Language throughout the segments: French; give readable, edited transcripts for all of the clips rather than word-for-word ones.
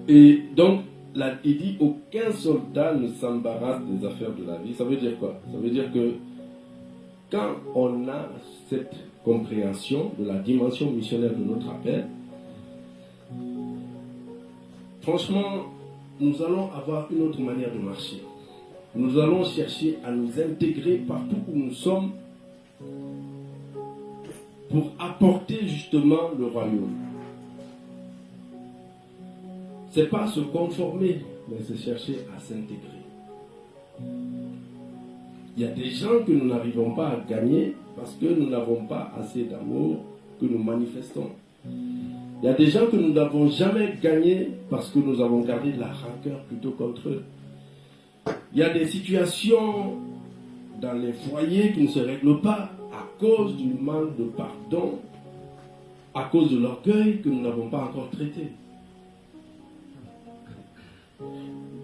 Et donc, là, il dit aucun soldat ne s'embarrasse des affaires de la vie. Ça veut dire quoi? Ça veut dire que quand on a cette compréhension de la dimension missionnaire de notre appel, franchement, nous allons avoir une autre manière de marcher. Nous allons chercher à nous intégrer partout où nous sommes pour apporter justement le royaume. C'est pas se conformer, mais c'est chercher à s'intégrer. Il y a des gens que nous n'arrivons pas à gagner parce que nous n'avons pas assez d'amour que nous manifestons. Il y a des gens que nous n'avons jamais gagnés parce que nous avons gardé de la rancœur plutôt contre eux. Il y a des situations dans les foyers qui ne se règlent pas à cause du manque de pardon, à cause de l'orgueil que nous n'avons pas encore traité.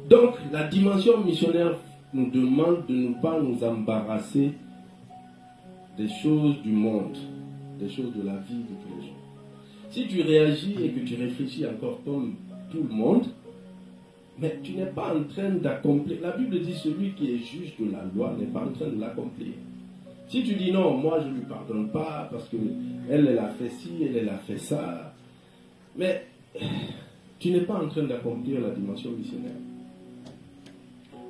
Donc, la dimension missionnaire nous demande de ne pas nous embarrasser des choses du monde, des choses de la vie de tous les jours. Si tu réagis et que tu réfléchis encore comme tout le monde, mais tu n'es pas en train d'accomplir. La Bible dit celui qui est juge de la loi n'est pas en train de l'accomplir. Si tu dis non, moi je ne lui pardonne pas parce que elle a fait ci, elle a fait ça, mais tu n'es pas en train d'accomplir la dimension missionnaire.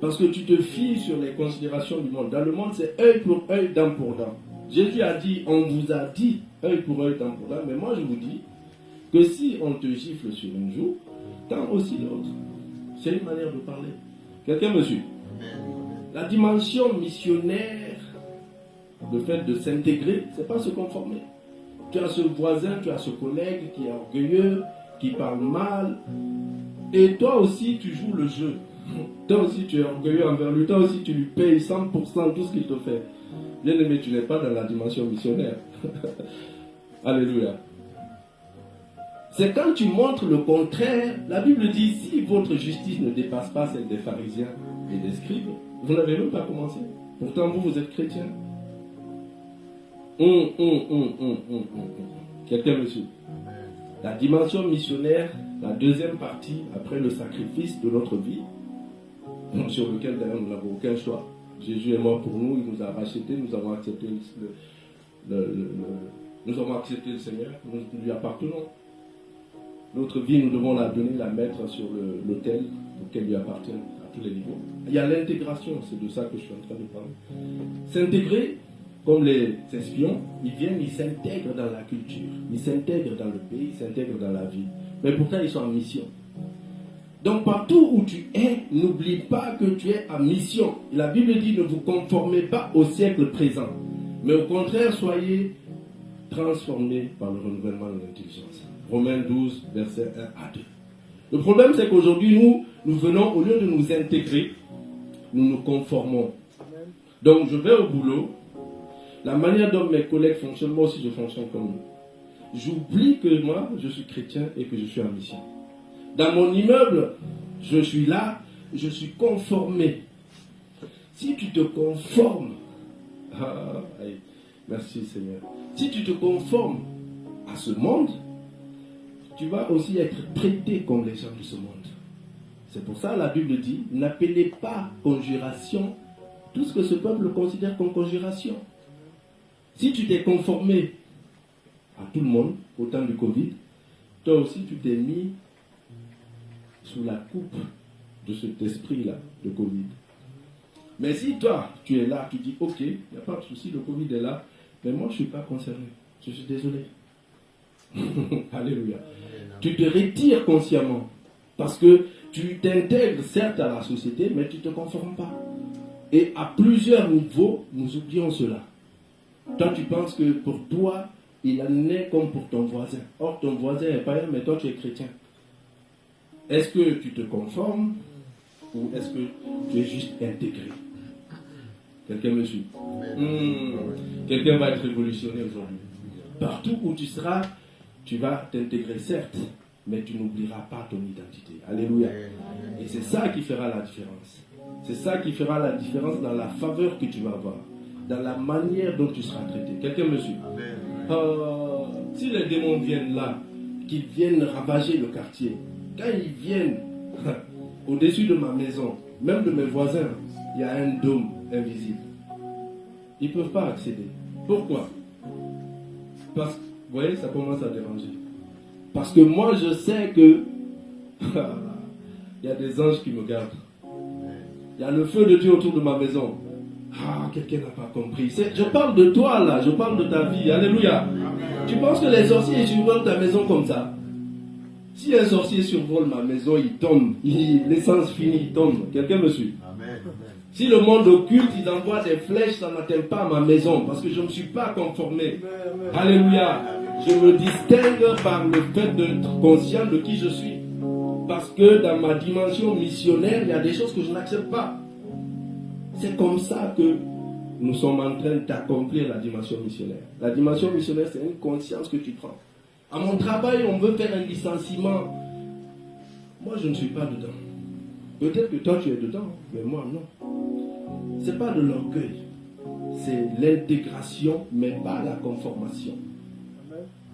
Parce que tu te fies sur les considérations du monde. Dans le monde, c'est œil pour œil, dent pour dent. Jésus a dit, on vous a dit œil pour œil, dent pour dent, mais moi je vous dis que si on te gifle sur un jour, tends aussi l'autre. C'est une manière de parler. Quelqu'un me suit? La dimension missionnaire, le fait de s'intégrer, c'est pas se conformer. Tu as ce voisin, tu as ce collègue qui est orgueilleux, qui parle mal, et toi aussi tu joues le jeu. Toi aussi tu es orgueilleux envers lui, toi aussi tu lui payes 100% tout ce qu'il te fait. Bien aimé, tu n'es pas dans la dimension missionnaire. Alléluia. C'est quand tu montres le contraire. La Bible dit, si votre justice ne dépasse pas celle des pharisiens et des scribes, vous n'avez même pas commencé. Pourtant, vous êtes chrétien. Quelqu'un me suit? La dimension missionnaire, la deuxième partie, après le sacrifice de notre vie, sur lequel d'ailleurs nous n'avons aucun choix. Jésus est mort pour nous, il nous a rachetés, nous avons accepté nous avons accepté le Seigneur, nous lui appartenons. Notre vie, nous devons la donner, la mettre sur l'autel pour qu'elle lui appartienne à tous les niveaux. Il y a l'intégration, c'est de ça que je suis en train de parler. S'intégrer, comme les espions, ils viennent, ils s'intègrent dans la culture, ils s'intègrent dans le pays, ils s'intègrent dans la vie. Mais pourtant, ils sont en mission. Donc, partout où tu es, n'oublie pas que tu es en mission. La Bible dit, ne vous conformez pas au siècle présent, mais au contraire, soyez transformés par le renouvellement de l'intelligence. Romains 12, versets 1 à 2. Le problème, c'est qu'aujourd'hui, nous venons, au lieu de nous intégrer, nous nous conformons. Donc, je vais au boulot. La manière dont mes collègues fonctionnent, moi aussi, je fonctionne comme eux. J'oublie que moi, je suis chrétien et que je suis en mission. Dans mon immeuble, je suis là, je suis conformé. Si tu te conformes, merci Seigneur. Si tu te conformes à ce monde, tu vas aussi être traité comme les gens de ce monde. C'est pour ça la Bible dit, n'appelez pas conjuration tout ce que ce peuple considère comme conjuration. Si tu t'es conformé à tout le monde au temps du Covid, toi aussi tu t'es mis sous la coupe de cet esprit-là de Covid. Mais si toi, tu es là, tu dis, ok, il n'y a pas de souci, le Covid est là, mais moi je ne suis pas concerné. Je suis désolé. Alléluia. Tu te retires consciemment parce que tu t'intègres certes à la société, mais tu ne te conformes pas. Et à plusieurs niveaux, nous oublions cela. Toi, tu penses que pour toi, il en est comme pour ton voisin. Or, ton voisin est païen, mais toi, tu es chrétien. Est-ce que tu te conformes ou est-ce que tu es juste intégré? Quelqu'un me suit? Quelqu'un va être révolutionné aujourd'hui. Partout où tu seras, tu vas t'intégrer, certes, mais tu n'oublieras pas ton identité. Alléluia. Et c'est ça qui fera la différence. C'est ça qui fera la différence dans la faveur que tu vas avoir, dans la manière dont tu seras traité. Quelqu'un me suit? Si les démons viennent là, qu'ils viennent ravager le quartier, Quand ils viennent au-dessus de ma maison, même de mes voisins, il y a un dôme invisible. Ils ne peuvent pas accéder. Pourquoi? Parce que, vous voyez, ça commence à déranger. Parce que moi, je sais que il y a des anges qui me gardent. Il y a le feu de Dieu autour de ma maison. Ah, quelqu'un n'a pas compris. Je parle de toi là, je parle de ta vie. Alléluia. Tu penses que les sorciers survolent ta maison comme ça? Si un sorcier survole ma maison, il tombe. L'essence finie, il tombe. Quelqu'un me suit? Amen. Si le monde occulte, ils envoient des flèches, ça n'atteint pas ma maison. Parce que je ne me suis pas conformé. Alléluia. Je me distingue par le fait d'être conscient de qui je suis. Parce que dans ma dimension missionnaire, il y a des choses que je n'accepte pas. C'est comme ça que nous sommes en train d'accomplir la dimension missionnaire. La dimension missionnaire, c'est une conscience que tu prends. À mon travail, on veut faire un licenciement. Moi, je ne suis pas dedans. Peut-être que toi, tu es dedans, mais moi, non. Ce n'est pas de l'orgueil. C'est l'intégration, mais pas la conformation.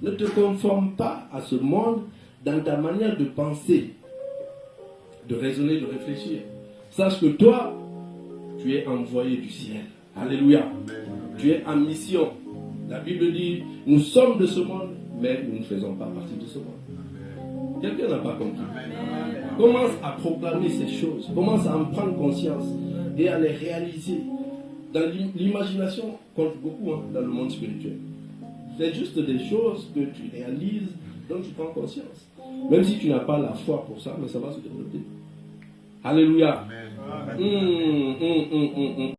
Ne te conforme pas à ce monde dans ta manière de penser, de raisonner, de réfléchir. Sache que toi, tu es envoyé du ciel. Alléluia. Amen. Tu es en mission. La Bible dit, nous sommes de ce monde, mais nous ne faisons pas partie de ce monde. Quelqu'un n'a pas compris. Amen. Commence à proclamer ces choses. Commence à en prendre conscience et à les réaliser. Dans l'imagination compte beaucoup dans le monde spirituel. C'est juste des choses que tu réalises, dont tu prends conscience. Même si tu n'as pas la foi pour ça, mais ça va se développer. Alléluia. Amen.